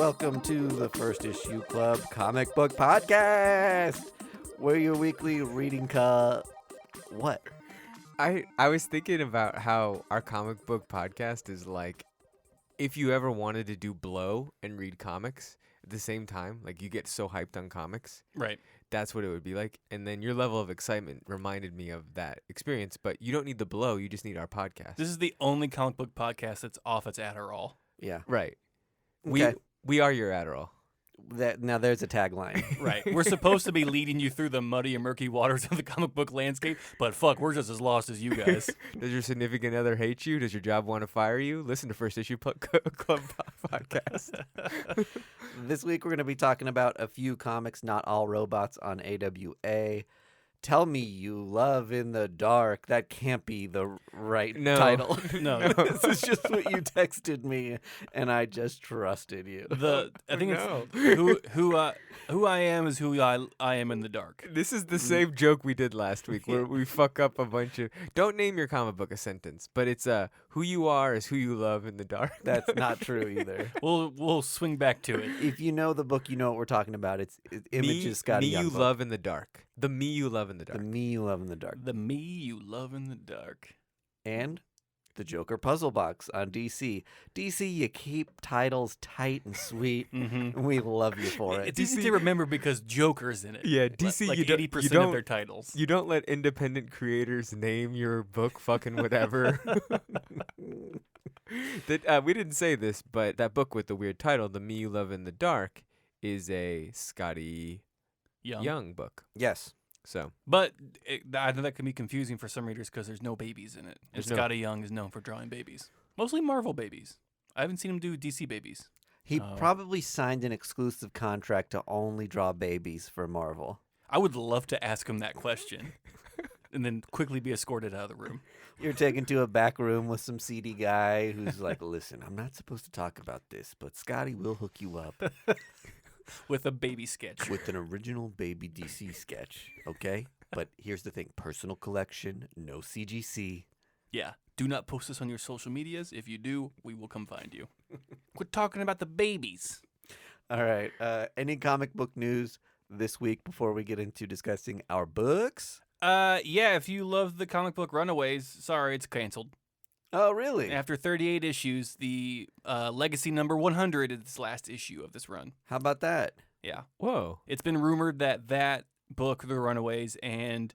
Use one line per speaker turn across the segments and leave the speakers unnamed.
welcome to the First Issue Club Comic Book Podcast. We're your weekly reading What?
I was thinking about how our comic book podcast is like, if you ever wanted to do blow and read comics at the same time, like you get so hyped on comics.
Right.
That's what it would be like. And then your level of excitement reminded me of that experience. But you don't need the blow. You just need our podcast.
This is the only comic book podcast that's off its Adderall.
Yeah.
Right.
Okay.
We are your Adderall.
Now there's a tagline.
Right. We're supposed to be leading you through the muddy and murky waters of the comic book landscape, but fuck, we're just as lost as you guys.
Does your significant other hate you? Does your job want to fire you? Listen to First Issue Club podcast.
This week we're going to be talking about a few comics, Not All Robots on AWA. Tell Me You Love in the Dark. That can't be the right title.
No.
This is just what you texted me, and I just trusted you.
I think it's who I am is who I am in the dark.
This is the same joke we did last week where we fuck up a bunch of... Don't name your comic book a sentence, but it's who you are is who you love in the dark.
That's not true either.
We'll swing back to it.
If you know the book, you know what we're talking about. It's Image's Scotty
Me
Young
You
book.
Love in the Dark. The Me You Love in the Dark.
The Me You Love in the Dark.
The me you love in the dark.
And the Joker Puzzle Box on DC. DC, you keep titles tight and sweet, and we love you for it.
It's easy to remember because Joker's in it.
Yeah, DC,
like
you don't-
80% of their titles.
You don't let independent creators name your book fucking whatever. We didn't say this, but that book with the weird title, The Me You Love in the Dark, is a Scotty Young book.
Yes.
So,
But I know that can be confusing for some readers because there's no babies in it. And
There's no-
Scotty Young is known for drawing babies. Mostly Marvel babies. I haven't seen him do DC babies.
He
Oh.
probably signed an exclusive contract to only draw babies for Marvel.
I would love to ask him that question and then quickly be escorted out of the room.
You're taken to a back room with some seedy guy who's like, listen, I'm not supposed to talk about this, but Scotty will hook you up
With a baby sketch.
with an original baby DC sketch, okay? But here's the thing, personal collection, no CGC.
Yeah. Do not post this on your social medias. If you do, we will come find you. Quit talking about the babies.
All right, any comic book news this week before we get into discussing our books?
Yeah, if you love the comic book Runaways, sorry, it's canceled.
Oh, really?
After 38 issues, the legacy number 100 is its last issue of this run.
How about that?
Yeah.
whoa.
It's been rumored that book, The Runaways, and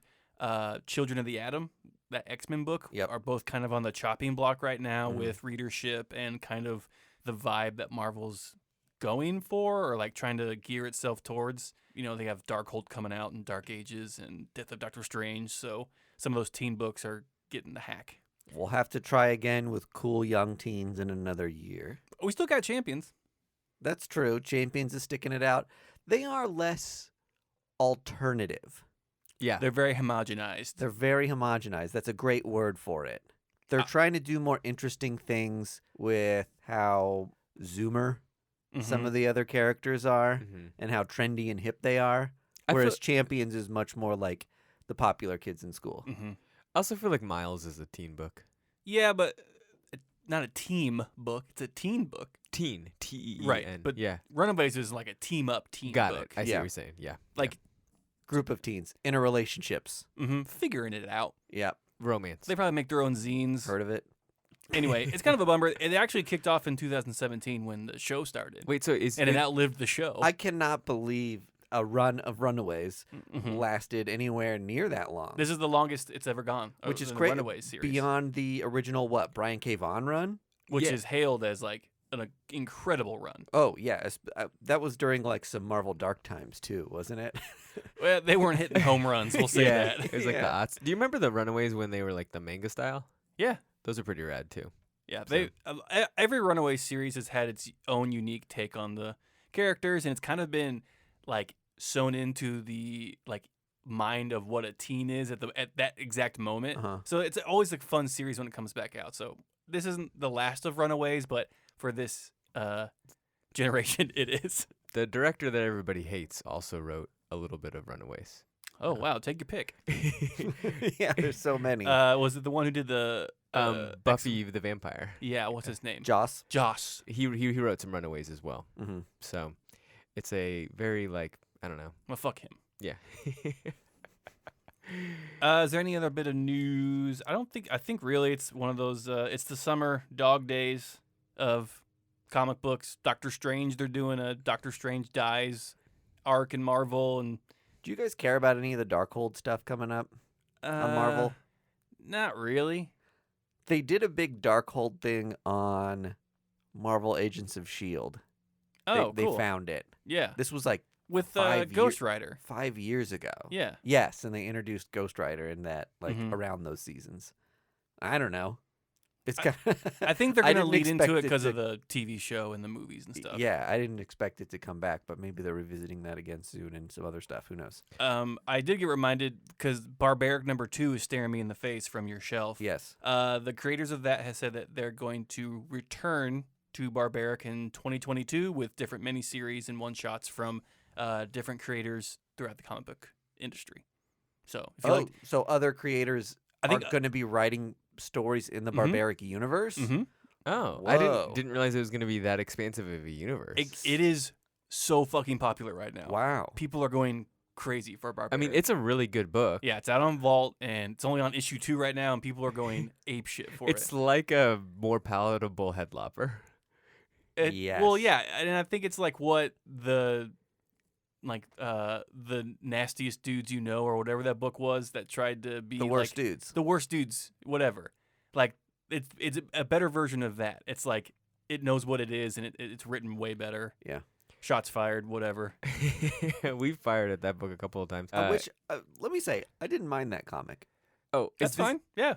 Children of the Atom, that X-Men book,
Yep.
are both kind of on the chopping block right now with readership and kind of the vibe that Marvel's going for or like trying to gear itself towards. You know, they have Darkhold coming out and Dark Ages and Death of Doctor Strange, so some of those teen books are getting the hack.
We'll have to try again with cool young teens in another year.
We still got Champions.
That's true. Champions is sticking it out. They are less alternative.
Yeah.
They're very homogenized.
They're very homogenized. That's a great word for it. They're trying to do more interesting things with how Zoomer some of the other characters are and how trendy and hip they are.
I
Whereas
feel-
Champions is much more like the popular kids in school.
I also feel like Miles is a teen book.
Yeah, but not a team book. It's a teen book.
Teen. T-E-E-N.
Right, but
yeah.
Runaways is like a team-up teen
Got
book.
it. I see
Yeah.
what you're saying. Yeah.
Like,
Group of teens, interrelationships.
figuring it out.
Yep.
Romance.
They probably make their own zines.
Heard of it?
Anyway, it's kind of a bummer. It actually kicked off in 2017 when the show started.
Wait, so is
and it outlived the show.
I cannot believe a run of Runaways lasted anywhere near that long.
This is the longest it's ever gone.
Which is
in the
great.
Runaways series.
Beyond the original, Brian K. Vaughan run?
which
Yeah.
is hailed as like an incredible run.
Oh, yeah. That was during like some Marvel Dark Times too, wasn't it?
Well, they weren't hitting home runs, we'll say
yeah,
that.
it was like the
Yeah.
odds. Do you remember the Runaways when they were like the manga style?
Yeah.
Those are pretty rad too.
Yeah, they every Runaway series has had its own unique take on the characters, and it's kind of been like sewn into the like mind of what a teen is at that exact moment.
Uh-huh.
So it's always a fun series when it comes back out. So this isn't the last of Runaways, but for this generation, it is.
The director that everybody hates also wrote a little bit of Runaways.
Oh wow, take your pick.
Yeah, there's so many.
Was it the one who did the
Buffy the Vampire.
Yeah, what's his name?
Joss.
Joss.
He wrote some Runaways as well.
Mm-hmm.
So it's a very I don't know.
Well, fuck him.
Yeah.
Is there any other bit of news? I think really it's one of those. It's the summer dog days of comic books. Doctor Strange. They're doing a Doctor Strange Dies arc in Marvel, and
Do you guys care about any of the Darkhold stuff coming up on Marvel?
Not really.
They did a big Darkhold thing on Marvel Agents of S.H.I.E.L.D.
Oh,
they
cool.
found it.
Yeah,
This was like
with
5
Ghost Rider.
5 years ago.
Yeah.
Yes, and they introduced Ghost Rider in that,
Mhm.
around those seasons. I don't know. It's kind
I think they're
I
gonna
didn't
lead into
expect
it because
to-
of the TV show and the movies and stuff.
Yeah, I didn't expect it to come back, but maybe they're revisiting that again soon and some other stuff. Who knows?
I did get reminded because Barbaric #2 is staring me in the face from your shelf.
Yes.
The creators of that has said that they're going to return to Barbaric in 2022 with different miniseries and one-shots from different creators throughout the comic book industry. So, if you like,
So other creators
I
are
think
going to be writing stories in the
Mhm.
Barbaric universe?
Mhm.
Oh, I
Whoa.
didn't realize it was going to be that expansive of a universe.
it is so fucking popular right now.
Wow.
People are going crazy for Barbaric.
I mean, it's a really good book.
yeah, it's out on Vault and it's only on issue 2 right now, and people are going ape shit for
It's
it.
like a more palatable headlopper.
Well,
Yes.
yeah, and I think it's like what the nastiest dudes you know or whatever that book was that tried to be
The worst
like,
dudes.
the worst dudes, whatever. Like it's a better version of that. It's like it knows what it is and it's written way better.
Yeah.
Shots fired, whatever.
We've fired at that book a couple of times.
I wish. Let me say, I didn't mind that comic.
Oh,
That's
is this-
fine. Yeah.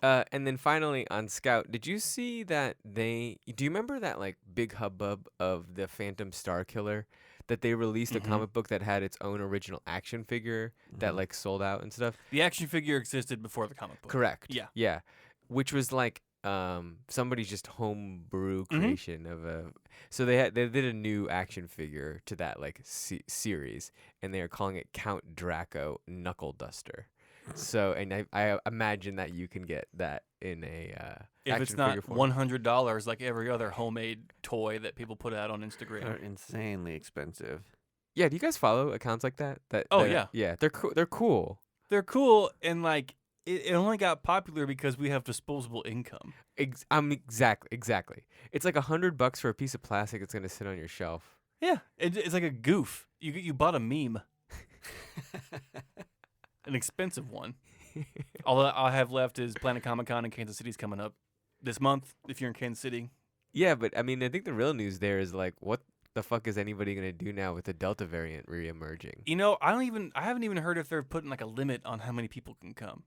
And then finally on Scout, did you see that do you remember that big hubbub of the Phantom Star Killer that they released a
Mhm.
comic book that had its own original action figure that
Mhm.
sold out and stuff?
The action figure existed before the comic book.
Correct.
Yeah.
Yeah. Which was somebody's just homebrew creation of a. So they did a new action figure to that series, and they are calling it Count Draco Knuckle Duster. So, and I imagine that you can get that in a
If
action
it's not
figure form.
$100 like every other homemade toy that people put out on
They're
Instagram.
insanely expensive.
Yeah, do you guys follow accounts like that?
Oh,
that-
yeah.
yeah. They're they're cool.
They're cool and it only got popular because we have disposable income.
Exactly. It's like $100 for a piece of plastic that's gonna sit on your shelf.
Yeah, it's like a goof. You bought a meme, an expensive one. All I have left is Planet Comic Con in Kansas City's coming up this month. If you're in Kansas City,
Yeah, but I mean, I think the real news there is what the fuck is anybody gonna do now with the Delta variant reemerging?
I haven't even heard if they're putting a limit on how many people can come.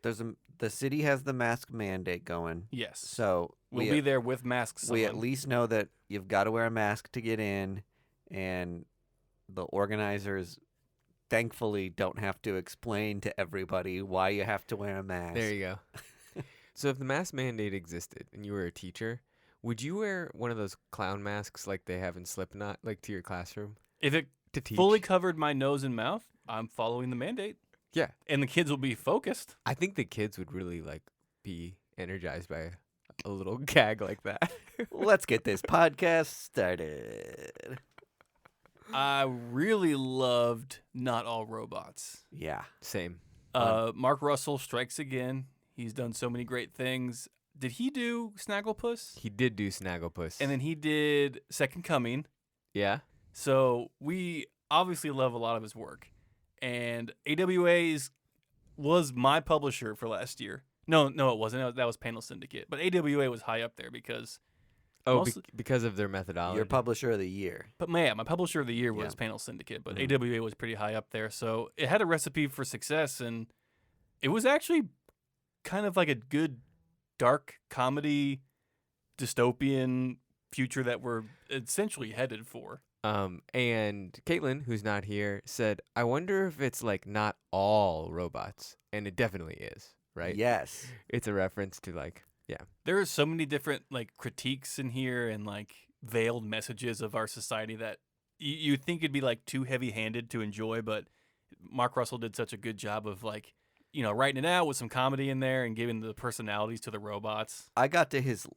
The city has the mask mandate going.
Yes,
So
we'll be there with masks.
we at
on.
least know that you've got to wear a mask to get in, and the organizers thankfully don't have to explain to everybody why you have to wear a mask.
There you go. So if the mask mandate existed and you were a teacher, would you wear one of those clown masks like they have in Slipknot, to your classroom
If it
to teach?
fully covered my nose and mouth, I'm following the mandate.
Yeah.
And the kids will be focused.
I think the kids would really be energized by a little gag like that.
Let's get this podcast started.
I really loved Not All Robots.
Yeah.
Same.
Mark Russell strikes again. He's done so many great things. Did he do Snagglepuss?
He did do Snagglepuss.
And then he did Second Coming.
yeah.
So we obviously love a lot of his work. And AWA was my publisher for last year. No, it wasn't. That was Panel Syndicate. But AWA was high up there because mostly-
because of their methodology.
Your publisher of the year.
But my publisher of the year was
Yeah.
Panel Syndicate, but
Mhm.
AWA was pretty high up there. So it had a recipe for success, and it was actually kind of like a good dark comedy dystopian future that we're essentially headed for.
And Caitlin, who's not here, said, "I wonder if it's not all robots," and it definitely is, right?
Yes.
It's a reference to
There are so many different critiques in here and veiled messages of our society that you'd think it'd be too heavy-handed to enjoy, but Mark Russell did such a good job of writing it out with some comedy in there and giving the personalities to the robots.
I got to his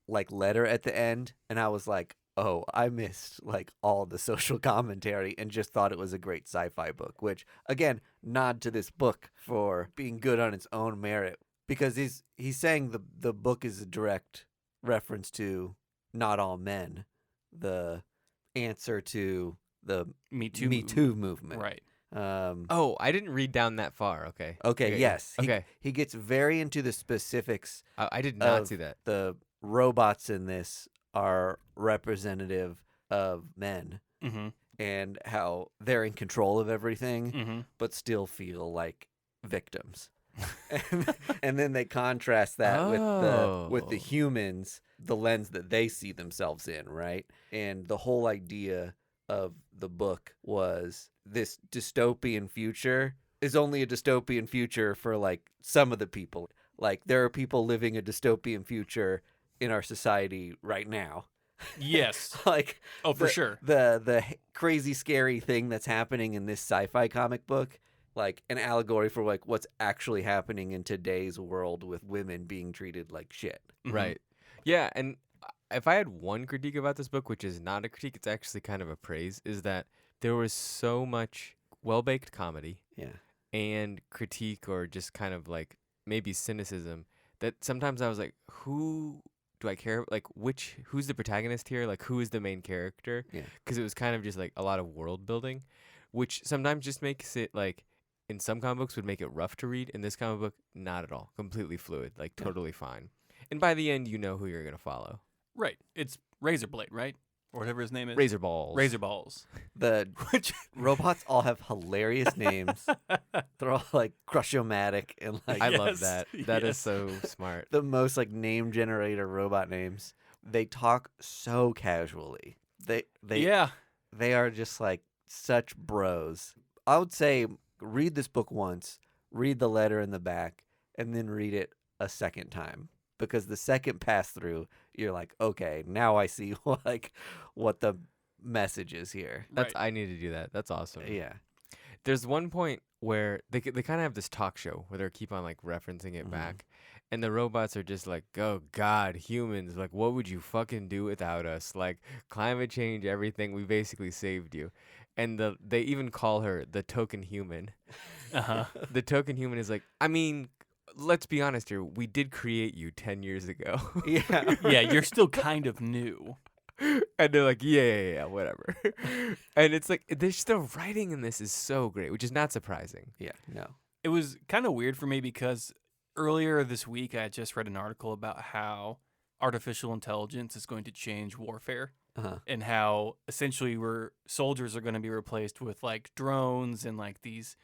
letter at the end, and I was like, oh, I missed all the social commentary and just thought it was a great sci-fi book, which again, nod to this book for being good on its own merit, because he's saying the book is a direct reference to Not All Men, the answer to the Me Too movement.
Right.
Oh, I didn't read down that far. Okay.
Okay, yes.
Okay.
He gets very into the specifics.
I did not see that.
The robots in this are representative of men, and how they're in control of everything, but still feel like victims. and then they contrast that with the humans, the lens that they see themselves in, right? And the whole idea of the book was this dystopian future is only a dystopian future for some of the people. There are people living a dystopian future in our society right now.
Yes. For sure.
The crazy scary thing that's happening in this sci-fi comic book, an allegory for what's actually happening in today's world with women being treated like shit.
Right. Yeah, and if I had one critique about this book, which is not a critique, it's actually kind of a praise, is that there was so much well-baked comedy and critique, or just kind of maybe cynicism, that sometimes I was like, who do I care? Who's the protagonist here? Who is the main character?
Yeah.
Because it was kind of just a lot of world building, which sometimes just makes it in some comic books would make it rough to read. In this comic book, not at all. Completely fluid, totally fine. And by the end, you know who you're going to follow.
Right. It's Razorblade, right? Or whatever his name is.
Razorballs.
Razorballs.
The robots all have hilarious names. They're all Crush-O-Matic and
I love that. That is so smart.
The most name generator robot names. They talk so casually. They are just such bros. I would say read this book once, read the letter in the back, and then read it a second time. Because the second pass through, you're like, okay, now I see what the message is here.
I need to do that. That's awesome.
Yeah.
There's one point where they kind of have this talk show where they keep on referencing it back, and the robots are just oh God, humans, what would you fucking do without us? Climate change, everything. We basically saved you, and they even call her the token human. The token human is I mean, let's be honest here. We did create you 10 years ago.
Yeah.
Yeah, you're still kind of new.
And they're yeah, whatever. And it's the writing in this is so great, which is not surprising.
Yeah, no.
It was kind of weird for me because earlier this week I just read an article about how artificial intelligence is going to change warfare. And how essentially soldiers are going to be replaced with drones and these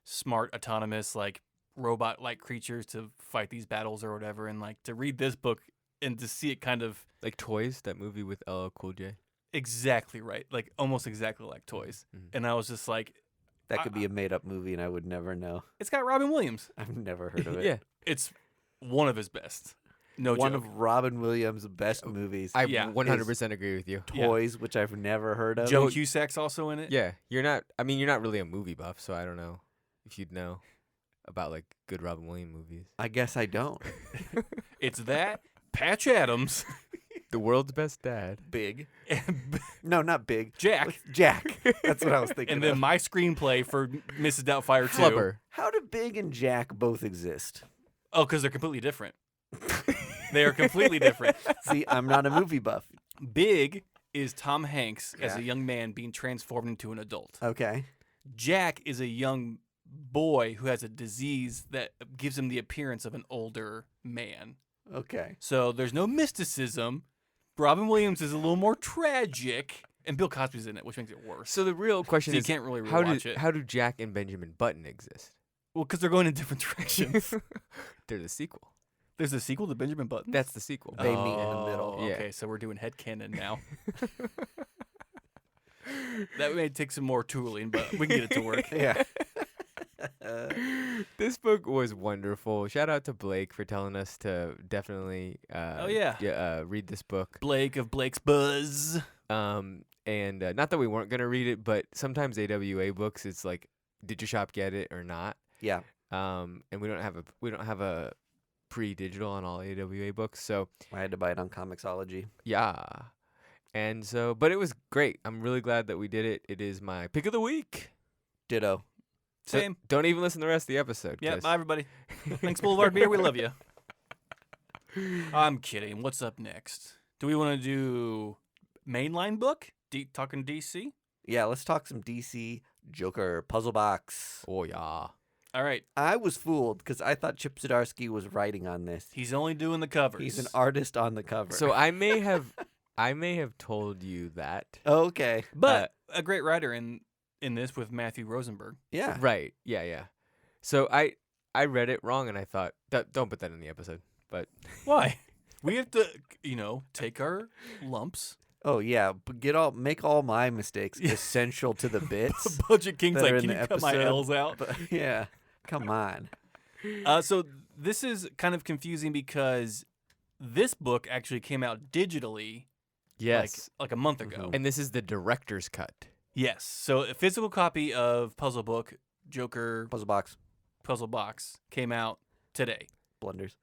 smart autonomous robot-like creatures to fight these battles or whatever. And to read this book and to see it kind of
Toys, that movie with LL Cool J.
Exactly right, almost exactly like Toys. And I was just
that could be a made-up movie, and I would never know.
It's got Robin Williams.
I've never heard of it.
Yeah,
it's one of his best. No
one
joke.
of Robin Williams' best movies.
I 100% agree with you.
Toys, which I've never heard of.
Joan Cusack's also in it.
Yeah, you're not really a movie buff, so I don't know if you'd know about good Robin Williams movies.
I guess I don't.
It's that Patch Adams,
the world's best dad.
Big.
No, not Big.
Jack.
Jack. That's what I was thinking.
And then my screenplay for Mrs. Doubtfire 2.
Flubber.
How do Big and Jack both exist?
Oh, because they're completely different. They are completely different.
See, I'm not a movie buff.
Big is Tom Hanks as a young man being transformed into an adult.
Okay.
Jack is a young boy who has a disease that gives him the appearance of an older man.
Okay.
So there's no mysticism. Robin Williams is a little more tragic, and Bill Cosby's in it, which makes it worse.
So the real question
So you
is,
can't really rewatch it.
how do Jack and Benjamin Button exist?
Well, because they're going in different directions.
They're the sequel.
There's a sequel to Benjamin Button?
That's the sequel.
They meet in the middle.
Yeah.
Okay, so we're doing headcanon now. That may take some more tooling, but we can get it to work.
Yeah.
This book was wonderful. Shout out to Blake for telling us to definitely read this book.
Blake of Blake's Buzz.
And not that we weren't going to read it, but sometimes AWA books, it's did your shop get it or not?
Yeah.
and we don't have a pre-digital on all AWA books. So
I had to buy it on Comixology.
yeah, and so but it was great. I'm really glad that we did it. It is my pick of the week.
Ditto.
So
Same.
don't even listen to the rest of the episode.
Yeah,
'cause-
bye everybody. Thanks, Boulevard Beer. We love you. I'm kidding. What's up next? Do we want to do mainline book? Talking DC?
Yeah, let's talk some DC Joker puzzle box.
Oh yeah.
All right.
I was fooled because I thought Chip Zdarsky was writing on this.
He's only doing the covers.
He's an artist on the cover.
So I may have told you that.
Okay.
but a great writer in this with Matthew Rosenberg.
Yeah.
Right. Yeah. So I read it wrong and I thought don't put that in the episode. But
Why? We have to, take our lumps.
Oh yeah, but make all my mistakes essential to the bits.
Budget King's
that
like,
are in
can you
the
cut my
episode,
L's out?
But, yeah, come on.
So this is kind of confusing because this book actually came out digitally
yes.
like a month ago.
And this is the director's cut.
Yes. So a physical copy of Puzzle Book Joker
Puzzle box
came out today.
blunders.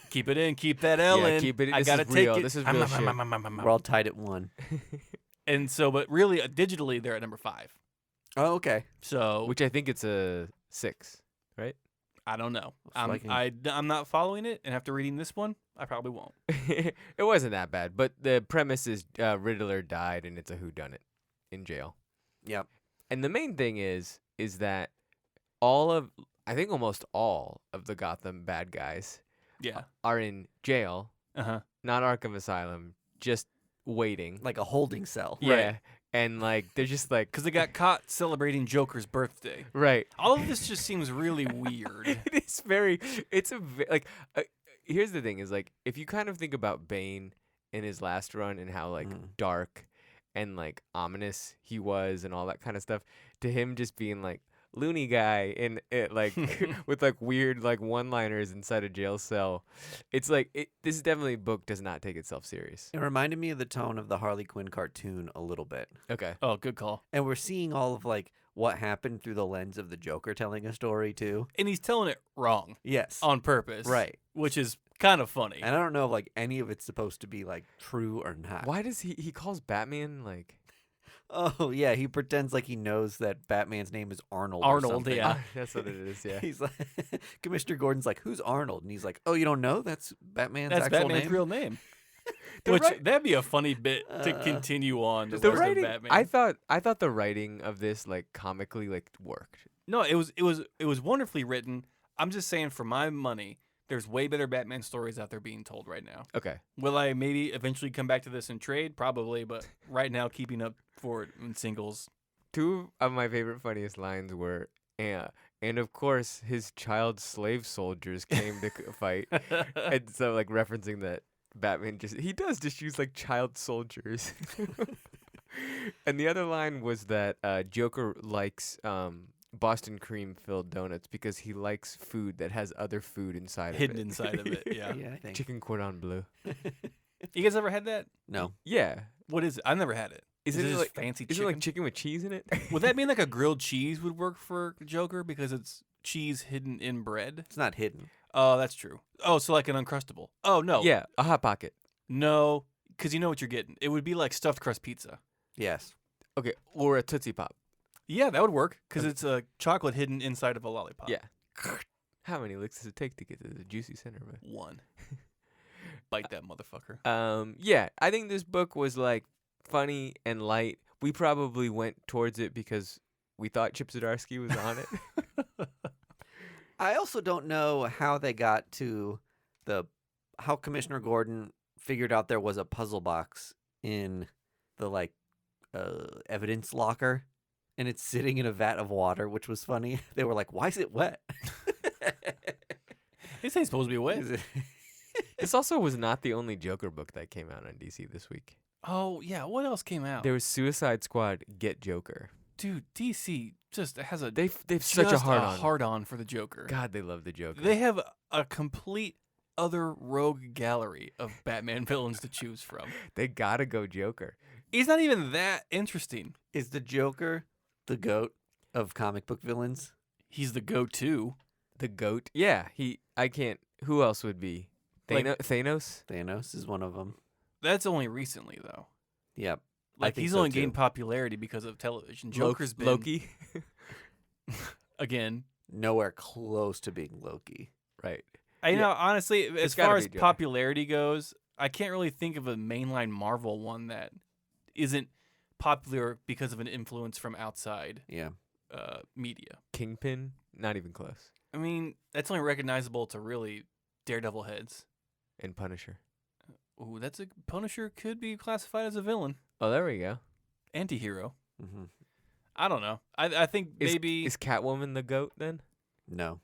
Keep it in. Keep that L in.
Keep it.
I
This
gotta
is
take
real.
it.
This is real shit.
We're all tied at one.
And so, but really, digitally, they're at number 5.
Oh, okay.
So,
Which I think it's a 6, right?
I don't know.
Striking.
I'm not following it, and after reading this one, I probably won't.
It wasn't that bad, but the premise is Riddler died and it's a whodunit in jail.
Yep.
And the main thing is that I think almost all of the Gotham bad guys
Yeah.
are in jail, not Arkham Asylum, just waiting.
Like a holding cell.
Yeah. And like they're just like
Because they got caught celebrating Joker's birthday.
right.
All of this just seems really weird.
It is here's the thing is like if you kind of think about Bane in his last run and how like dark and like ominous he was and all that kind of stuff, to him just being like loony guy and it like with like weird like one-liners inside a jail cell, it's like this definitely book does not take itself serious.
It reminded me of the tone of the Harley Quinn cartoon a little bit.
Okay.
Oh, good call.
And we're seeing all of like what happened through the lens of the Joker telling a story too.
And he's telling it wrong
Yes.
on purpose.
Right.
Which is kind of funny.
And I don't know if like any of it's supposed to be like true or not.
Why does he calls Batman like
Oh yeah, he pretends like he knows that Batman's name is Arnold. or
Arnold,
something.
yeah.
that's what it is, yeah.
He's like, Commissioner Gordon's like, who's Arnold? And he's like, oh, you don't know? That's Batman's
That's
actual
Batman's
name.
real name.
The
Which
right-
that'd be a funny bit to continue on. To
the
work with
writing
Batman.
I thought the writing of this like comically like worked.
No, it was wonderfully written. I'm just saying, for my money, there's way better Batman stories out there being told right now.
Okay.
Will I maybe eventually come back to this in trade? Probably, but right now, keeping up for it in singles.
Two of my favorite funniest lines were and of course his child slave soldiers came to fight. And so like referencing that Batman he does just use like child soldiers. And the other line was that Joker likes Boston cream filled donuts because he likes food that has other food inside
Hidden
of it.
inside of it, yeah.
Yeah, I think.
Chicken cordon bleu.
You guys ever had that?
No.
Yeah.
What is it? I've never had it. Is it
Isn't it
just
like
fancy
Is
chicken?
it like chicken with cheese in it?
Would that mean like a grilled cheese would work for Joker because it's cheese hidden in bread?
It's not hidden.
Oh, that's true. Oh, so like an Uncrustable. Oh, no.
Yeah, a hot pocket.
No, because you know what you're getting. It would be like stuffed crust pizza.
Yes.
Okay, or a Tootsie Pop.
Yeah, that would work because it's a chocolate hidden inside of a lollipop.
Yeah. How many licks does it take to get to the juicy center of it?
One. Bite that motherfucker.
Yeah, I think this book was like funny and light. We probably went towards it because we thought Chip Zdarsky was on it.
I also don't know how they got to how Commissioner Gordon figured out there was a puzzle box in the like evidence locker, and it's sitting in a vat of water, which was funny. They were like, "Why is it wet?"
This ain't supposed to be wet.
This also was not the only Joker book that came out on DC this week.
Oh, yeah. What else came out?
There was Suicide Squad Get Joker.
Dude, DC just has a
They've such a
hard on for the Joker.
God, they love the Joker.
They have a complete other rogue gallery of Batman villains to choose from.
They gotta go Joker.
He's not even that interesting.
Is the Joker the goat of comic book villains?
He's the go-to.
The goat. Yeah, I can't. Who else would be? Thanos?
Thanos is one of them.
That's only recently though.
Yep.
Like
think
he's
so,
only
too.
gained popularity because of television. Joker's been
Loki.
again.
Nowhere close to being Loki.
Right.
You know, honestly, as
gotta
far
be
as
Joker.
popularity goes, I can't really think of a mainline Marvel one that isn't popular because of an influence from outside
Yeah.
media.
Kingpin. Not even close.
I mean, that's only recognizable to really Daredevil heads.
And Punisher.
Ooh, that's a Punisher could be classified as a villain,
Oh, there we go.
anti-hero.
Mm-hmm.
I don't know. I think maybe
Is Catwoman the goat then?
No.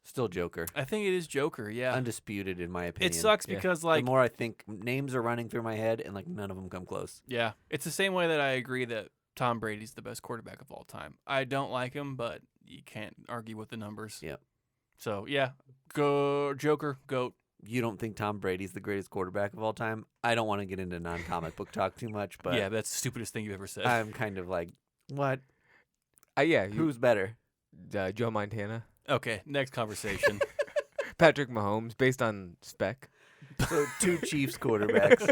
Still Joker.
I think it is Joker. Yeah,
Undisputed in my opinion.
it sucks
Yeah.
because
The
like
more I think, names are running through my head, and like none of them come close.
yeah, it's the same way that I agree that Tom Brady's the best quarterback of all time. I don't like him, but you can't argue with the numbers.
Yep.
So yeah, go Joker, goat.
You don't think Tom Brady's the greatest quarterback of all time? I don't want to get into non-comic book talk too much, but
Yeah, that's the stupidest thing you've ever said.
I'm kind of like, what?
Yeah.
Who's better?
Joe Montana?
Okay, next conversation.
Patrick Mahomes, based on spec.
So 2 Chiefs quarterbacks.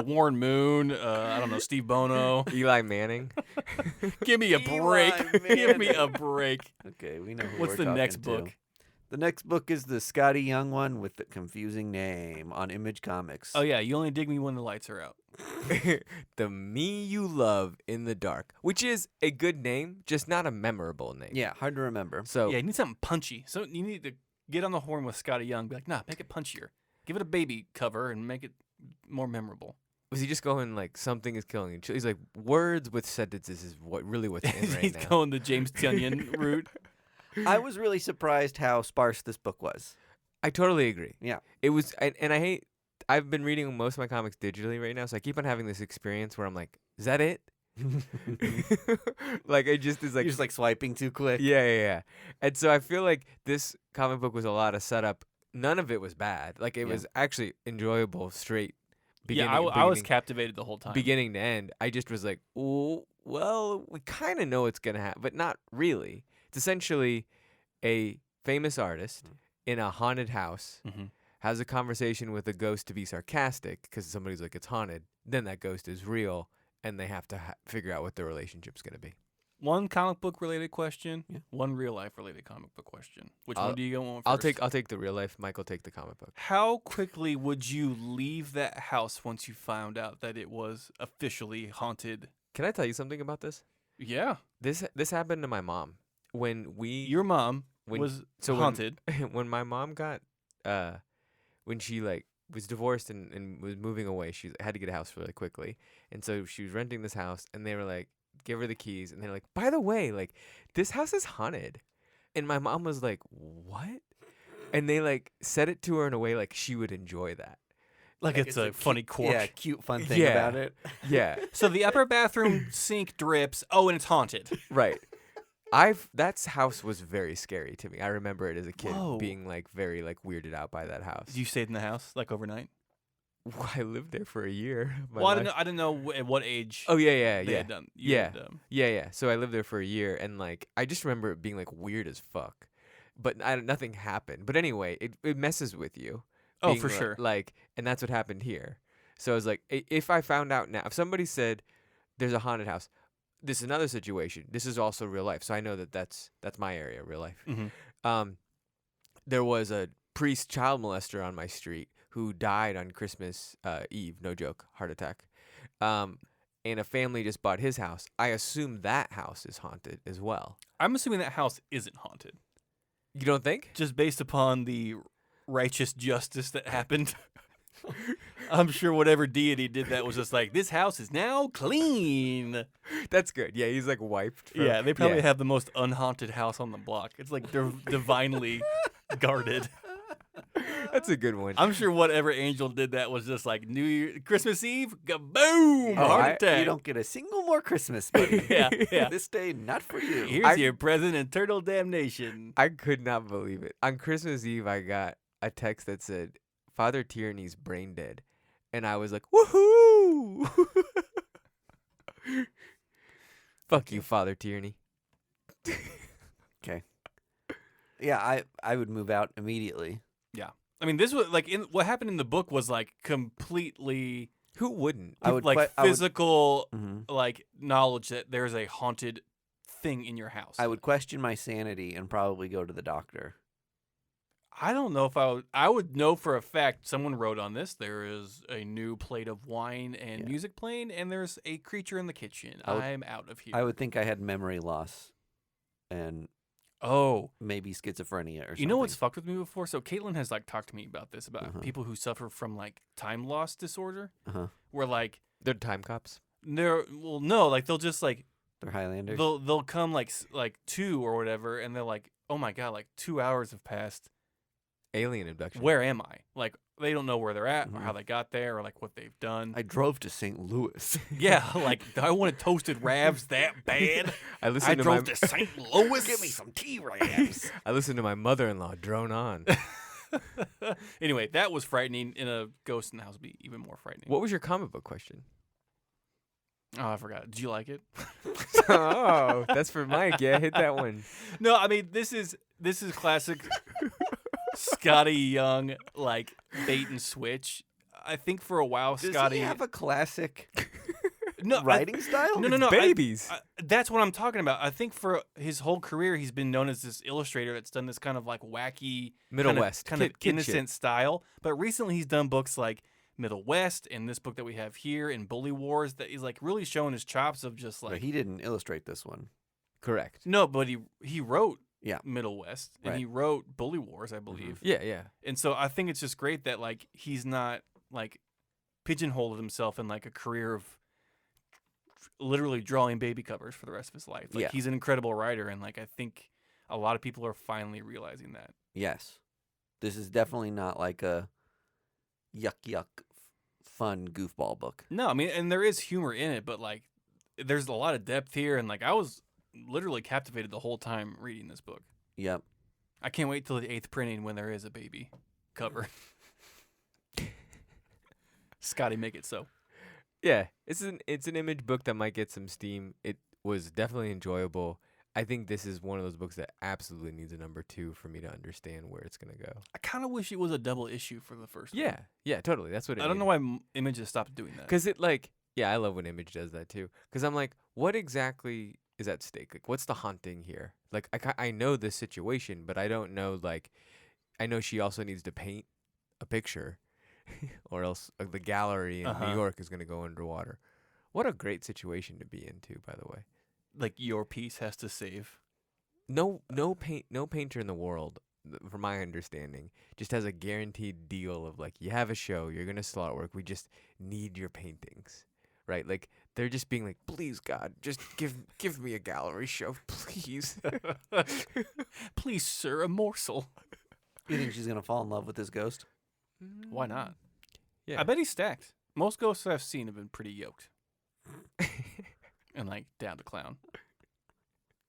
Warren Moon. I don't know, Steve Bono.
Eli Manning.
Give me a break.
Eli
Give me a
Manning.
break.
Okay, we know who
What's
we're
the
talking
next
to.
book?
The next book is the Scotty Young one with the confusing name on Image Comics.
Oh yeah, you only dig me when the lights are out.
The Me You Love in the Dark, which is a good name, just not a memorable name.
Yeah, hard to remember.
So
Yeah, you need something punchy. So you need to get on the horn with Scotty Young. Be like, nah, make it punchier. Give it a baby cover and make it more memorable.
was he just going like something is killing you? He's like words with sentences is what's in right
He's
now.
going the James Tunyon route.
I was really surprised how sparse this book was.
I totally agree.
Yeah.
It was, and I hate. I've been reading most of my comics digitally right now, so I keep on having this experience where I'm like, is that it? Like it just is like
You're just like swiping too quick.
yeah. And so I feel like this comic book was a lot of setup. None of it was bad. Like it
Yeah.
was actually enjoyable straight. Beginning,
Yeah, I was
beginning-
captivated the whole time.
beginning to end. I just was like, oh, well, we kind of know what's gonna happen, but not really. It's essentially a famous artist in a haunted house
Mhm.
has a conversation with a ghost to be sarcastic because somebody's like, it's haunted. Then that ghost is real, and they have to figure out what their relationship's gonna be.
One comic book related question,
Yeah.
one real life related comic book question. Which
I'll-
one do you go on first?
I'll take the real life. Michael take the comic book.
How quickly would you leave that house once you found out that it was officially haunted?
Can I tell you something about this?
Yeah,
This happened to my mom when
your mom was
so
haunted.
when my mom got when she like was divorced and was moving away, she had to get a house really quickly, and so she was renting this house, and they were like, give her the keys, and they're like, by the way, like this house is haunted, and my mom was like, what? And they like said it to her in a way like she would enjoy that.
Like it's a funny quirk.
Yeah, cute fun thing
Yeah.
about it.
Yeah,
So the upper bathroom sink drips. Oh, and it's haunted.
right. That house was very scary to me. I remember it as a kid
Whoa.
being like very like weirded out by that house.
You stayed in the house like overnight.
I lived there for a year. of my
Well,
life.
I didn't know at what age.
Oh yeah.
they had done.
Yeah.
had,
Yeah. So I lived there for a year, and like I just remember it being like weird as fuck, but nothing happened. But anyway, it messes with you.
Oh,
being
for sure.
Like, and that's what happened here. So I was like, if I found out now, if somebody said there's a haunted house, this is another situation. This is also real life, so I know that that's my area, real life.
Mhm.
There was a priest child molester on my street who died on Christmas Eve. No joke, heart attack. And a family just bought his house. I assume that house is haunted as well.
I'm assuming that house isn't haunted,
You don't think?
just based upon the righteous justice that happened. I'm sure whatever deity did that was just like, this house is now clean.
That's good. Yeah, he's like wiped. From,
Yeah, they probably have the most unhaunted house on the block. It's like they're divinely guarded.
That's a good one.
I'm sure whatever angel did that was just like New Year, Christmas Eve, boom,
Oh,
heart attack.
You don't get a single more Christmas, buddy.
Yeah.
This day, not for you.
Here's your present and turtle damnation.
I could not believe it. On Christmas Eve, I got a text that said, Father Tierney's brain dead. And I was like, woohoo! Fuck you, Father Tierney.
Yeah, I would move out immediately.
Yeah. I mean, this was like what happened in the book was like completely
Who wouldn't?
physical
Mhm.
like knowledge that there's a haunted thing in your house.
I would question my sanity and probably go to the doctor.
I don't know if I would know for a fact. Someone wrote on this. There is a new plate of wine and music playing, and there's a creature in the kitchen. I'm out of here.
I would think I had memory loss, and maybe schizophrenia or something.
You know what's fucked with me before? So Caitlin has like talked to me about this, about people who suffer from like time loss disorder, where like
they're time cops.
They'll just like
they're Highlanders.
They'll come like 2 or whatever, and they're like, oh my god, like 2 hours have passed.
Alien abduction.
Where am I? Like they don't know where they're at or how they got there or like what they've done.
I drove to St. Louis.
Yeah, like I wanted toasted rabs that bad. I drove to St. Louis.
Give me some T-Rabs.
I listened to my mother-in-law drone on.
Anyway, that was frightening. In a ghost in the house would be even more frightening.
What was your comic book question?
Oh, I forgot. Did you like it?
Oh, that's for Mike. Yeah, hit that one.
No, I mean this is classic Scotty Young, like bait and switch. I think for a while, Scotty.
Does he have a classic
no
writing style?
No.
Babies.
That's what I'm talking about. I think for his whole career, he's been known as this illustrator that's done this kind of like wacky
Middle West,
kind of innocent style. But recently, he's done books like Middle West and this book that we have here in Bully Wars that he's like really showing his chops of just like.
But he didn't illustrate this one.
Correct.
No, but he wrote.
Yeah.
Middle West, and he wrote Bully Wars, I believe.
Yeah.
And so I think it's just great that like he's not like pigeonholed himself in like a career of literally drawing baby covers for the rest of his life. Like he's an incredible writer, and like I think a lot of people are finally realizing that.
Yes, this is definitely not like a yuck fun goofball book.
No, I mean, and there is humor in it, but like there's a lot of depth here, and like I was literally captivated the whole time reading this book.
Yep.
I can't wait till the 8th printing when there is a baby cover. Scotty, make it so.
Yeah, it's an image book that might get some steam. It was definitely enjoyable. I think this is one of those books that absolutely needs a number 2 for me to understand where it's gonna go.
I kind of wish it was a double issue for the first one.
Yeah, totally. That's what it
I don't know why Image has stopped doing that.
Because it like, yeah, I love when Image does that too. Because I'm like, what exactly is at stake? Like, what's the haunting here? Like, I know this situation, but I don't know, like, I know she also needs to paint a picture or else the gallery in New York is going to go underwater. What a great situation to be in, too, by the way.
Like, your piece has to save.
No painter in the world, from my understanding, just has a guaranteed deal of, like, you have a show, you're going to sell artwork, we just need your paintings. Right, like they're just being like, please God, just give me a gallery show, please,
please, sir, a morsel.
You think she's gonna fall in love with this ghost?
Why not?
Yeah,
I bet he's stacked. Most ghosts I've seen have been pretty yoked, and like down to clown.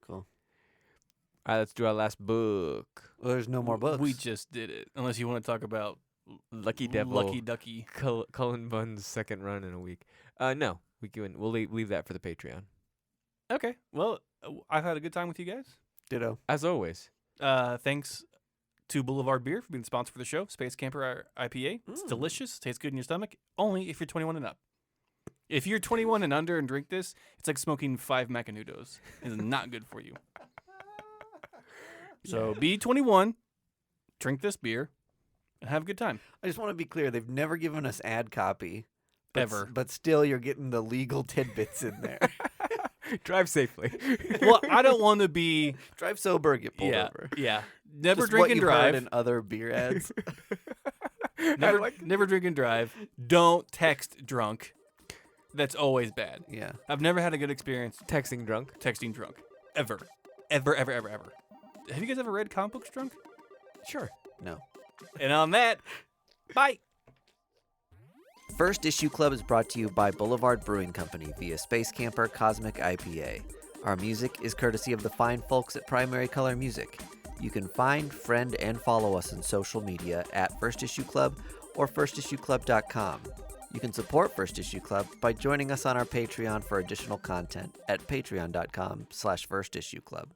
Cool.
All right, let's do our last book.
Well, there's no more books.
We just did it. Unless you want to talk about
Lucky Devil,
Lucky Ducky,
Cullen Bunn's second run in a week. No, we'll leave that for the Patreon.
Okay. Well, I've had a good time with you guys.
Ditto.
As always.
Thanks to Boulevard Beer for being the sponsor for the show. Space Camper IPA. It's delicious. Tastes good in your stomach. Only if you're 21 and up. If you're 21 and under and drink this, it's like smoking 5 Macanudos. It's not good for you. So be 21, drink this beer, and have a good time.
I just want to be clear. They've never given us ad copy.
Ever.
But still, you're getting the legal tidbits in there.
Drive safely.
Well, I don't want to be...
Drive sober, get pulled over.
Yeah. Never
Just
drink
what
and
you've heard
drive.
in other beer ads.
Never drink and drive. Don't text drunk. That's always bad.
Yeah.
I've never had a good experience
Texting drunk.
texting drunk. Ever. Ever. Have you guys ever read comic books drunk?
Sure.
No.
And on that, bye.
First Issue Club is brought to you by Boulevard Brewing Company via Space Camper Cosmic IPA. Our music is courtesy of the fine folks at Primary Color Music. You can find, friend, and follow us on social media at First Issue Club or firstissueclub.com. You can support First Issue Club by joining us on our Patreon for additional content at patreon.com/firstissueclub.